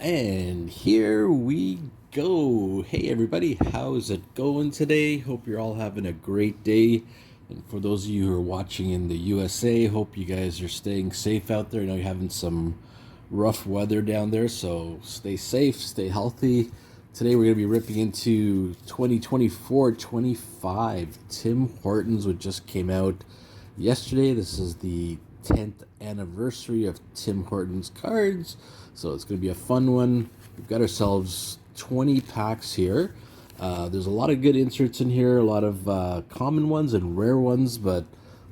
And here we go. Hey everybody, how's it going today? Hope you're all having a great day. And for those of you who are watching in the USA, hope you guys are staying safe out there. I know you're having some rough weather down there, so stay safe, stay healthy. Today we're going to be ripping into 2024-25 Tim Hortons, which just came out yesterday. This is the 10th anniversary of Tim Hortons cards, so it's going to be a fun one. We've got ourselves 20 packs here. There's a lot of good inserts in here, a lot of common ones and rare ones, but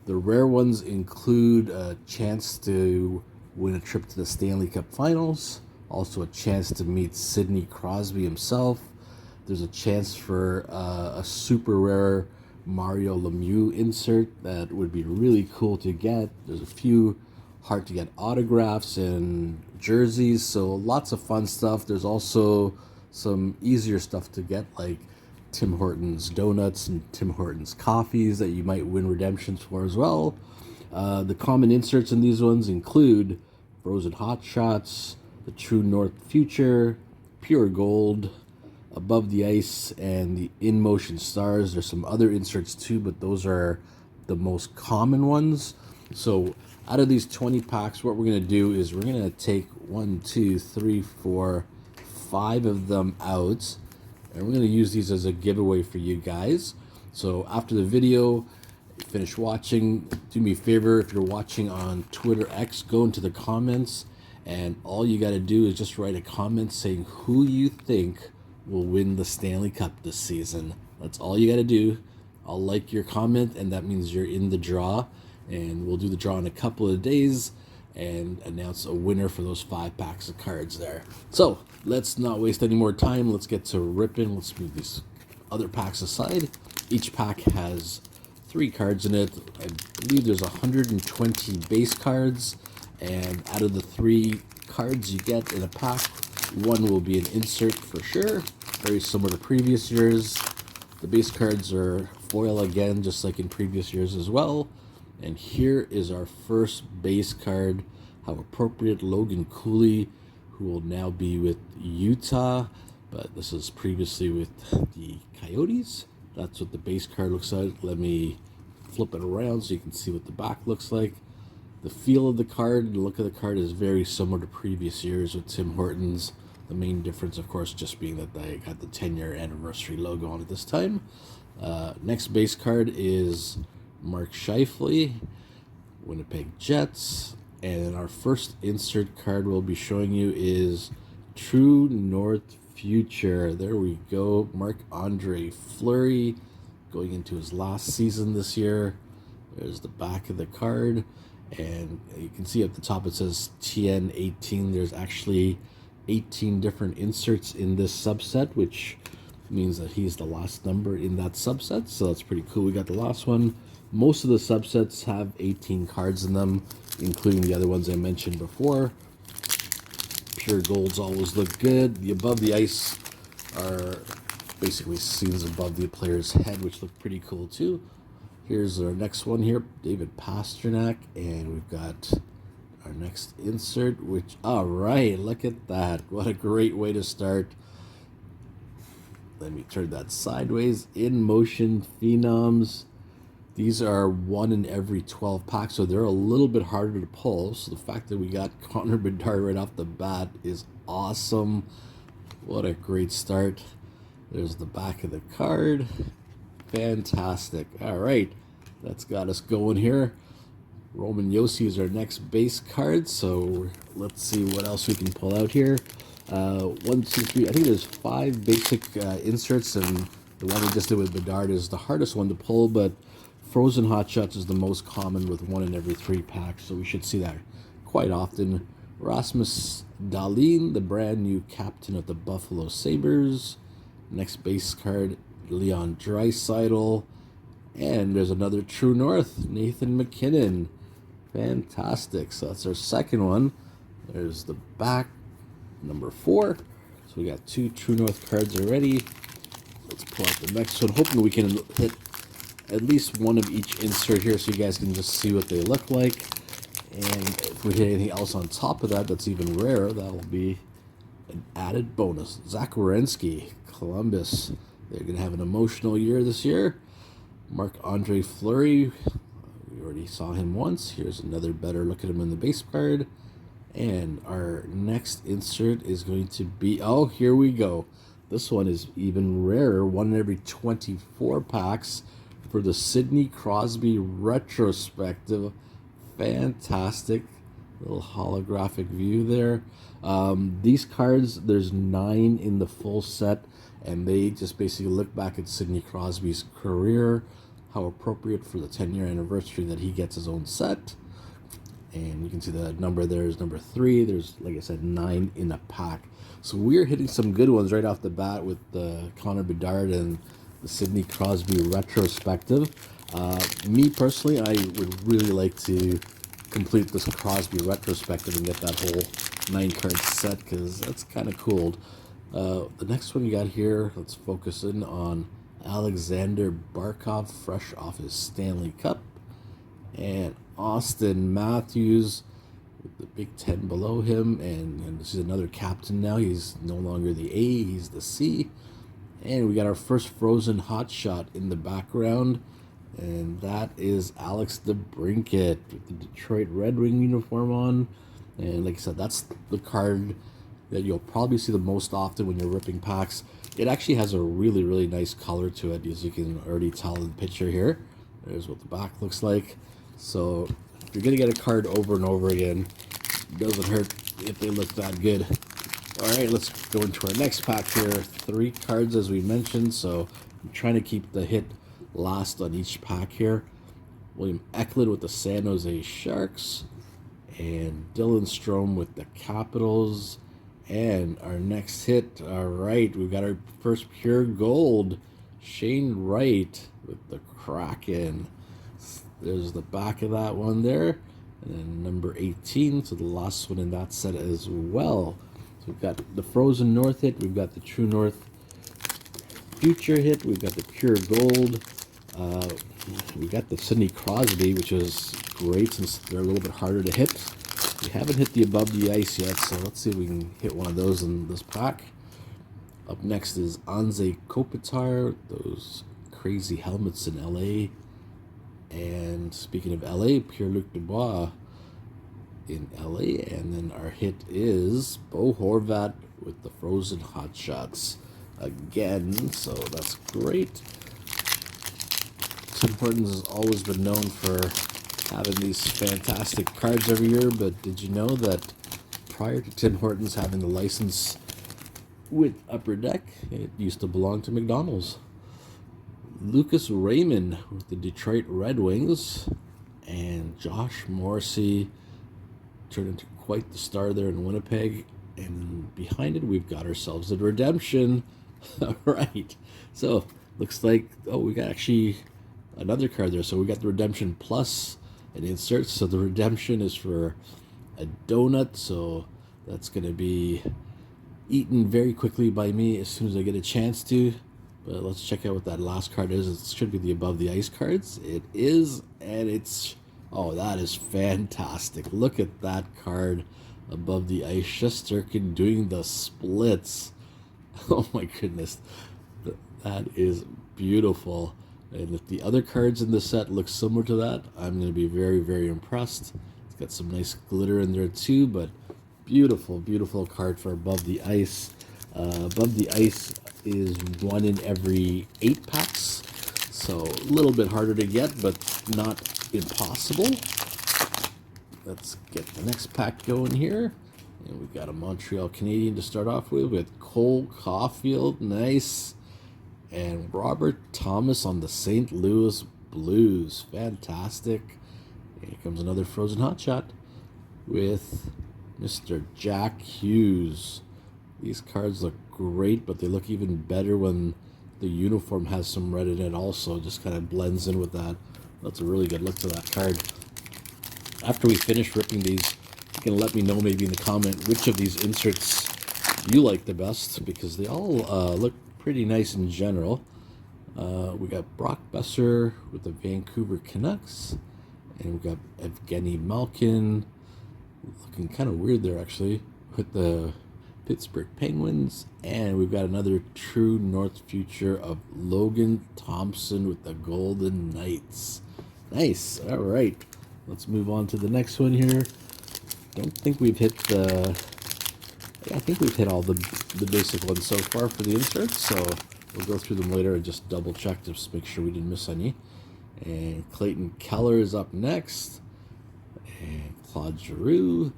the rare ones include a chance to win a trip to the Stanley Cup Finals, also a chance to meet Sidney Crosby himself. There's a chance for a super rare Mario Lemieux insert that would be really cool to get. There's a few hard to get autographs and jerseys, so lots of fun stuff. There's also some easier stuff to get, like Tim Hortons donuts and Tim Hortons coffees that you might win redemptions for as well. The common inserts in these ones include Frozen Hot Shots, the True North Future, Pure Gold, Above the Ice, and the In Motion Stars. There's some other inserts too, but those are the most common ones. So out of these 20 packs, what we're going to do is we're going to take 5 of them out, and we're going to use these as a giveaway for you guys. So after the video, finish watching, do me a favor, if you're watching on Twitter X, go into the comments, and all you got to do is just write a comment saying who you think will win the Stanley Cup this season. That's all you got to do. I'll like your comment, and that means you're in the draw, and we'll do the draw in a couple of days and announce a winner for those 5 packs of cards there. So let's not waste any more time. Let's get to ripping. Let's move these other packs aside. Each pack has 3 cards in it. I believe there's 120 base cards, and out of the 3 cards you get in a pack, 1 will be an insert for sure, very similar to previous years. The base cards are foil again, just like in previous years as well. And here is our first base card. How appropriate, Logan Cooley, who will now be with Utah, but this is previously with the Coyotes. That's what the base card looks like. Let me flip it around so you can see what the back looks like. The feel of the card, the look of the card is very similar to previous years with Tim Hortons. The main difference, of course, just being that they got the 10-year anniversary logo on it this time. Next base card is Mark Scheifele, Winnipeg Jets. And our first insert card we'll be showing you is True North Future. There we go. Marc-Andre Fleury going into his last season this year. There's the back of the card. And you can see at the top it says TN18. There's actually 18 different inserts in this subset, which means that he's the last number in that subset. So that's pretty cool. We got the last one. Most of the subsets have 18 cards in them, including the other ones I mentioned before. Pure golds always look good. The above the ice are basically scenes above the player's head, which look pretty cool too. Here's our next one here, David Pastrnak, and we've got our next insert, which, all right, look at that. What a great way to start. Let me turn that sideways. In Motion Phenoms. These are 1 in every 12 packs, so they're a little bit harder to pull. So the fact that we got Connor Bedard right off the bat is awesome. What a great start. There's the back of the card. Fantastic. All right, that's got us going here. Roman Josi is our next base card, so let's see what else we can pull out here. 1, 2, 3. I think there's 5 basic inserts, and the one we just did with Bedard is the hardest one to pull, but Frozen Hot Shots is the most common with 1 in every 3 packs, so we should see that quite often. Rasmus Dahlin, the brand new captain of the Buffalo Sabres. Next base card, Leon Draisaitl. And there's another True North, Nathan McKinnon. Fantastic. So that's our second one. There's the back, number 4. So we got 2 True North cards already. Let's pull out the next one, hoping we can hit at least one of each insert here so you guys can just see what they look like. And if we hit anything else on top of that that's even rarer, that'll be an added bonus. Zach Werenski, Columbus. They're going to have an emotional year this year. Marc-Andre Fleury, we already saw him once. Here's another better look at him in the base card. And our next insert is going to be, oh, here we go. This one is even rarer, 1 in every 24 packs for the Sidney Crosby retrospective. Fantastic little holographic view there. These cards, there's 9 in the full set, and they just basically look back at Sidney Crosby's career, how appropriate for the 10-year anniversary that he gets his own set. And you can see the number there is number 3. There's, like I said, 9 in a pack. So we're hitting some good ones right off the bat with the Connor Bedard and the Sidney Crosby retrospective. Me personally, I would really like to complete this Crosby retrospective and get that whole 9-card set, because that's kind of cool. The next one you got here, let's focus in on Alexander Barkov, fresh off his Stanley Cup. And Austin Matthews with the Big Ten below him. And this is another captain now. He's no longer the A, he's the C. And we got our first frozen hot shot in the background. And that is Alex DeBrincat with the Detroit Red Wing uniform on. And like I said, that's the card that you'll probably see the most often when you're ripping packs. It actually has a really, really nice color to it, as you can already tell in the picture here. There's what the back looks like. So if you're going to get a card over and over again, it doesn't hurt if they look that good. All right, let's go into our next pack here. 3 cards, as we mentioned, so I'm trying to keep the hit last on each pack here. William Eklund with the San Jose Sharks, and Dylan Strome with the Capitals. And our next hit, all right, we've got our first pure gold, Shane Wright with the Kraken. There's the back of that one there, and then number 18, so the last one in that set as well. So we've got the Frozen North hit, we've got the True North Future hit, we've got the pure gold. We got the Sidney Crosby, which is great since they're a little bit harder to hit. We haven't hit the Above the Ice yet, so let's see if we can hit one of those in this pack. Up next is Anze Kopitar, those crazy helmets in LA. And speaking of LA, Pierre-Luc Dubois in LA. And then our hit is Bo Horvat with the Frozen Hot Shots again, so that's great. Tim Hortons has always been known for having these fantastic cards every year, but did you know that prior to Tim Hortons having the license with Upper Deck, it used to belong to McDonald's? Lucas Raymond with the Detroit Red Wings, and Josh Morrissey turned into quite the star there in Winnipeg. And behind it, we've got ourselves a redemption. All right, so looks like, oh, we got actually another card there. So we got the redemption plus an insert. So the redemption is for a donut, so that's going to be eaten very quickly by me as soon as I get a chance to. But let's check out what that last card is. It should be the Above the Ice cards. It is, and it's, oh, that is fantastic. Look at that card, Above the Ice. Shesterkin doing the splits. Oh my goodness. That is beautiful. And if the other cards in the set look similar to that, I'm going to be very, very impressed. It's got some nice glitter in there too, but beautiful, beautiful card for Above the Ice. Above the Ice is 1 in every 8 packs, so a little bit harder to get, but not impossible. Let's get the next pack going here. And we've got a Montreal Canadian to start off with Cole Caulfield, nice. And Robert Thomas on the St. Louis Blues, fantastic. Here comes another Frozen Hot Shot with Mr. Jack Hughes. These cards look great, but they look even better when the uniform has some red in it also. Just kind of blends in with that. That's a really good look to that card. After we finish ripping these, you can let me know maybe in the comment which of these inserts you like the best, because they all look pretty nice in general. We got Brock Besser with the Vancouver Canucks, and we got Evgeny Malkin, looking kind of weird there actually, with the Pittsburgh Penguins, and we've got another True North future of Logan Thompson with the Golden Knights. Nice. All right, let's move on to the next one here. Don't think we've hit the... I think we've hit all the basic ones so far for the inserts, so we'll go through them later and just double check to make sure we didn't miss any. And Clayton Keller is up next, and Claude Giroux,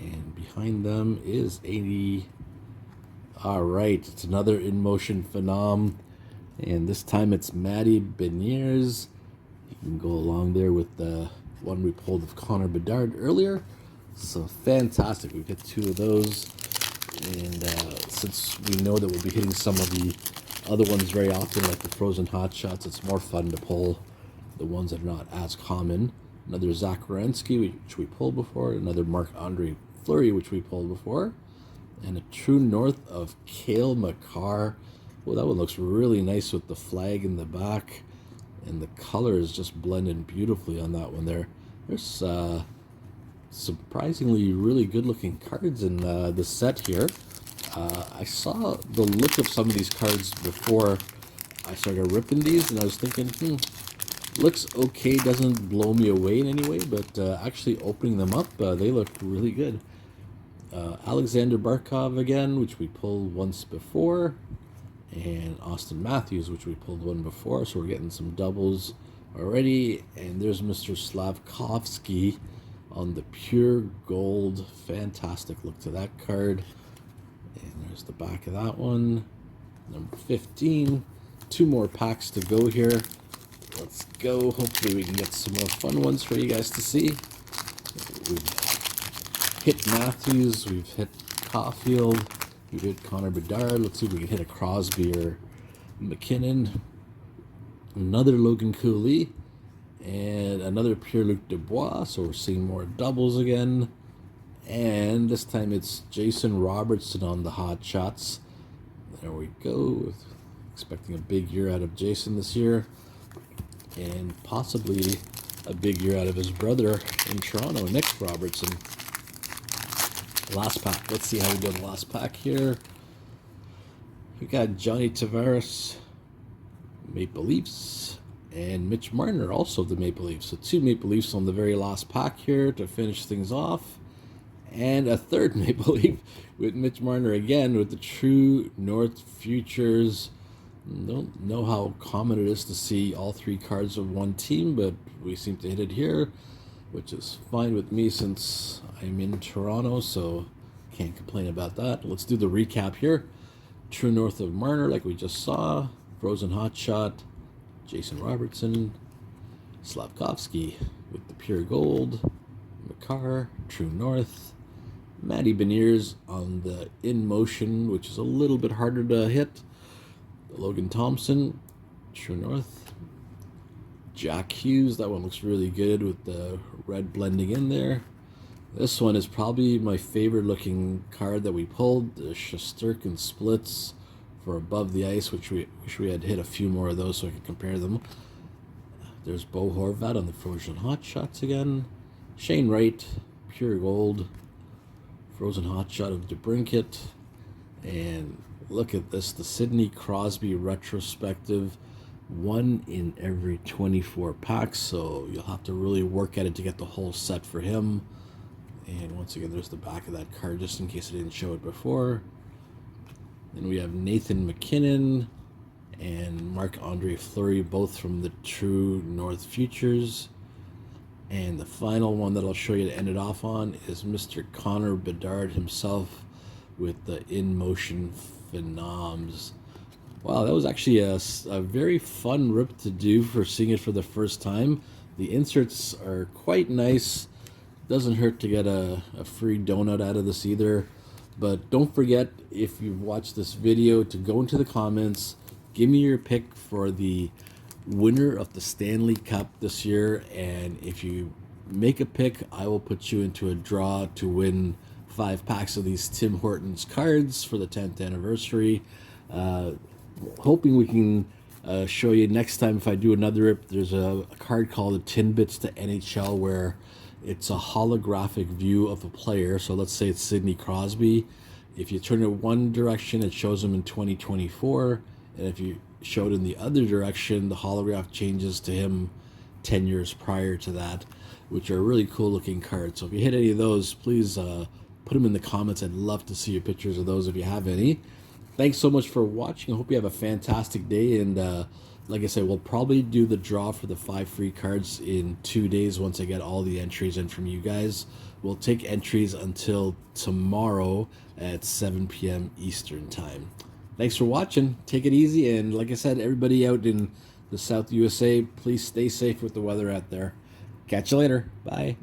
and behind them is 80. All right, it's another in-motion phenom, and this time it's Matty Beniers. You can go along there with the one we pulled of Connor Bedard earlier. So fantastic, we've hit 2 of those, and since we know that we'll be hitting some of the other ones very often, like the Frozen Hot Shots, it's more fun to pull the ones that are not as common. Another Zach Werenski, which we pulled before, another Marc-Andre Fleury, which we pulled before, and a True North of Cale Makar. Well, that one looks really nice with the flag in the back, and the color is just blended beautifully on that one there. There's surprisingly really good looking cards in the set here. I saw the look of some of these cards before I started ripping these, and I was thinking, looks okay, doesn't blow me away in any way, but actually opening them up, they look really good. Alexander Barkov again, which we pulled once before, and Austin Matthews, which we pulled one before, so we're getting some doubles already. And there's Mr. Slavkovsky on the pure gold. Fantastic look to that card. And there's the back of that one. Number 15. 2 more packs to go here. Let's go. Hopefully we can get some more fun ones for you guys to see. We've hit Matthews. We've hit Caulfield. We've hit Connor Bedard. Let's see if we can hit a Crosby or McKinnon. Another Logan Cooley. And another Pierre-Luc Dubois, so we're seeing more doubles again. And this time it's Jason Robertson on the Hot Shots. There we go. Expecting a big year out of Jason this year. And possibly a big year out of his brother in Toronto, Nick Robertson. Last pack. Let's see how we do in the last pack here. We got Johnny Tavares, Maple Leafs, and Mitch Marner, also the Maple Leafs. So 2 Maple Leafs on the very last pack here to finish things off. And a third Maple Leaf with Mitch Marner again with the True North Futures. Don't know how common it is to see all 3 cards of one team, but we seem to hit it here, which is fine with me since I'm in Toronto, so can't complain about that. Let's do the recap here. True North of Marner, like we just saw. Frozen Hot Shot, Jason Robertson. Slavkovsky with the pure gold. Makar, True North. Matty Beniers on the in motion, which is a little bit harder to hit. Logan Thompson, True North. Jack Hughes, that one looks really good with the red blending in there. This one is probably my favorite looking card that we pulled, the Shesterkin Splits for Above the Ice, which we wish we had hit a few more of those so I could compare them. There's Bo Horvat on the Frozen Hot Shots again. Shane Wright, pure gold. Frozen Hot Shot of DeBrincat. And look at this, the Sidney Crosby retrospective. 1 in every 24 packs, so you'll have to really work at it to get the whole set for him. And once again, there's the back of that card, just in case I didn't show it before. Then we have Nathan McKinnon and Marc-Andre Fleury, both from the True North Futures. And the final one that I'll show you to end it off on is Mr. Connor Bedard himself with the in-motion phenoms. Wow, that was actually a very fun rip to do for seeing it for the first time. The inserts are quite nice. Doesn't hurt to get a free donut out of this either. But don't forget, if you've watched this video, to go into the comments, give me your pick for the winner of the Stanley Cup this year. And if you make a pick, I will put you into a draw to win 5 packs of these Tim Hortons cards for the 10th anniversary. Hoping we can show you next time if I do another rip. There's a card called the Tinbits to NHL where it's a holographic view of a player. So let's say it's Sidney Crosby. If you turn it one direction, it shows them in 2024, and if you show it in the other direction, the holograph changes to him 10 years prior to that, which are really cool looking cards. So if you hit any of those, please put them in the comments. I'd love to see your pictures of those if you have any. Thanks so much for watching. I hope you have a fantastic day, and like I said, we'll probably do the draw for the 5 free cards in 2 days once I get all the entries in from you guys. We'll take entries until tomorrow at 7 p.m. Eastern time. Thanks for watching. Take it easy, and like I said, everybody out in the South USA, please stay safe with the weather out there. Catch you later. Bye.